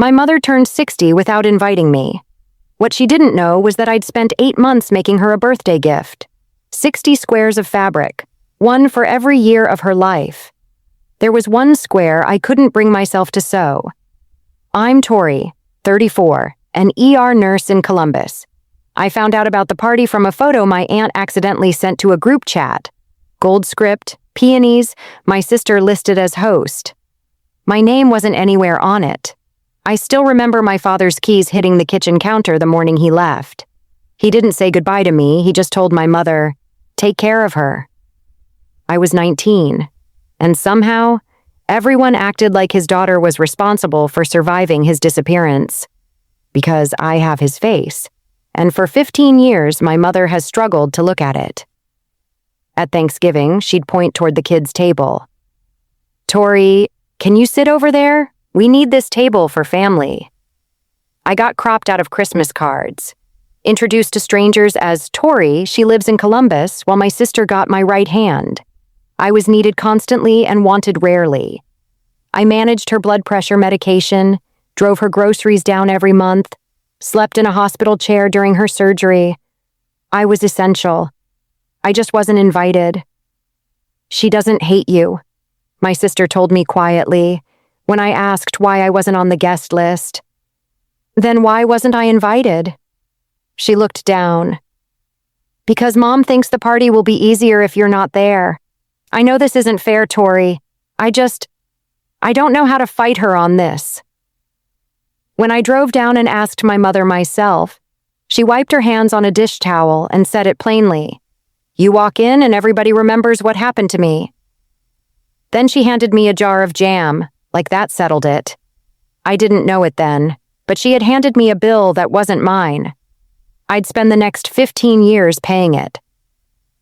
My mother turned 60 without inviting me. What she didn't know was that I'd spent 8 months making her a birthday gift. 60 squares of fabric, one for every year of her life. There was one square I couldn't bring myself to sew. I'm Tori, 34, an ER nurse in Columbus. I found out about the party from a photo my aunt accidentally sent to a group chat. Gold script, peonies, my sister listed as host. My name wasn't anywhere on it. I still remember my father's keys hitting the kitchen counter the morning he left. He didn't say goodbye to me, he just told my mother, "Take care of her." I was 19, and somehow, everyone acted like his daughter was responsible for surviving his disappearance. Because I have his face, and for 15 years my mother has struggled to look at it. At Thanksgiving, she'd point toward the kids' table. "Tori, can you sit over there? We need this table for family." I got cropped out of Christmas cards. Introduced to strangers as Tori, she lives in Columbus, while my sister got my right hand. I was needed constantly and wanted rarely. I managed her blood pressure medication, drove her groceries down every month, slept in a hospital chair during her surgery. I was essential. I just wasn't invited. "She doesn't hate you," my sister told me quietly when I asked why I wasn't on the guest list. "Then why wasn't I invited?" She looked down. "Because Mom thinks the party will be easier if you're not there. I know this isn't fair, Tori. I don't know how to fight her on this." When I drove down and asked my mother myself, she wiped her hands on a dish towel and said it plainly. "You walk in and everybody remembers what happened to me." Then she handed me a jar of jam, like that settled it. I didn't know it then, but she had handed me a bill that wasn't mine. I'd spend the next 15 years paying it.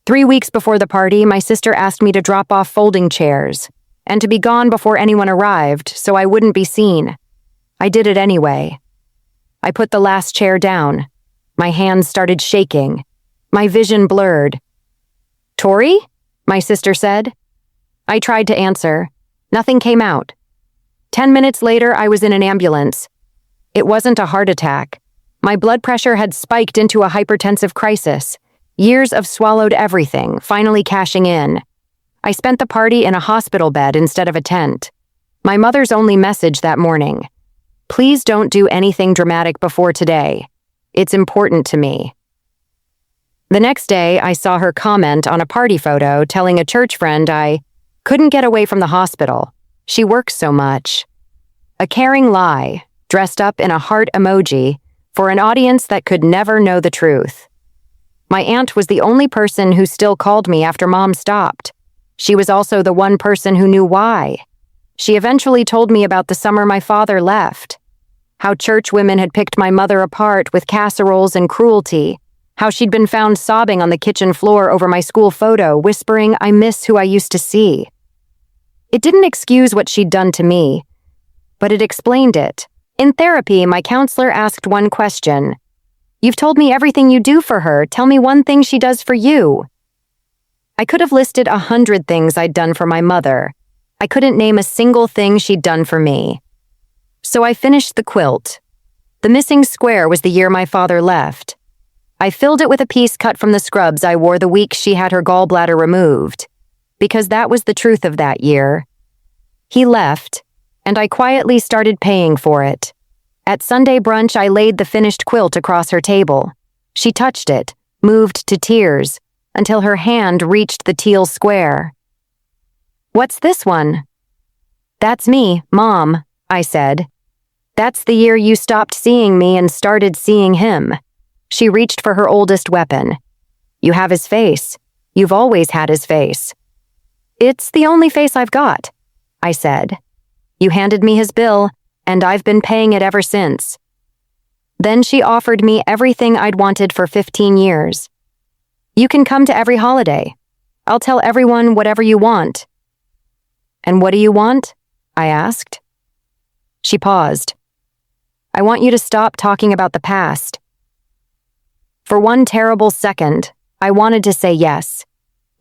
3 weeks before the party, my sister asked me to drop off folding chairs and to be gone before anyone arrived so I wouldn't be seen. I did it anyway. I put the last chair down. My hands started shaking. My vision blurred. "Tori?" my sister said. I tried to answer. Nothing came out. 10 minutes later, I was in an ambulance. It wasn't a heart attack. My blood pressure had spiked into a hypertensive crisis. Years of swallowed everything, finally cashing in. I spent the party in a hospital bed instead of a tent. My mother's only message that morning: "Please don't do anything dramatic before today. It's important to me." The next day, I saw her comment on a party photo telling a church friend I couldn't get away from the hospital. She works so much. A caring lie, dressed up in a heart emoji, for an audience that could never know the truth. My aunt was the only person who still called me after Mom stopped. She was also the one person who knew why. She eventually told me about the summer my father left. How church women had picked my mother apart with casseroles and cruelty. How she'd been found sobbing on the kitchen floor over my school photo, whispering, "I miss who I used to see." It didn't excuse what she'd done to me, but it explained it. In therapy, my counselor asked one question. "You've told me everything you do for her. Tell me one thing she does for you." I could have listed 100 things I'd done for my mother. I couldn't name a single thing she'd done for me. So I finished the quilt. The missing square was the year my father left. I filled it with a piece cut from the scrubs I wore the week she had her gallbladder removed, because that was the truth of that year. He left, and I quietly started paying for it. At Sunday brunch, I laid the finished quilt across her table. She touched it, moved to tears, until her hand reached the teal square. "What's this one?" "That's me, Mom," I said. "That's the year you stopped seeing me and started seeing him." She reached for her oldest weapon. "You have his face. You've always had his face." "It's the only face I've got," I said. "You handed me his bill, and I've been paying it ever since." Then she offered me everything I'd wanted for 15 years. "You can come to every holiday. I'll tell everyone whatever you want." "And what do you want?" I asked. She paused. "I want you to stop talking about the past." For one terrible second, I wanted to say yes.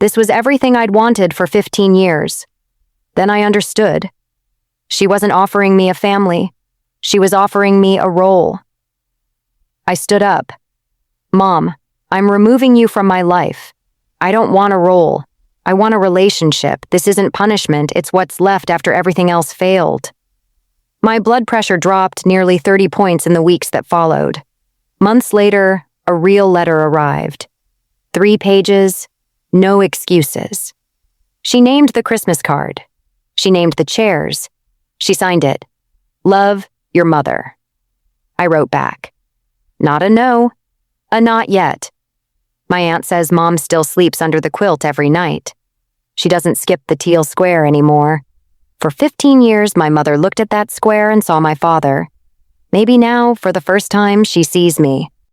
This was everything I'd wanted for 15 years. Then I understood. She wasn't offering me a family. She was offering me a role. I stood up. Mom, I'm removing you from my life. I don't want a role. I want a relationship. This isn't punishment, it's what's left after everything else failed. My blood pressure dropped nearly 30 points in the weeks that followed. Months later, a real letter arrived. 3 pages, no excuses. She named the Christmas card. She named the chairs. She signed it. Love, your mother. I wrote back. Not a no, a not yet. My aunt says Mom still sleeps under the quilt every night. She doesn't skip the teal square anymore. For 15 years, my mother looked at that square and saw my father. Maybe now, for the first time, she sees me.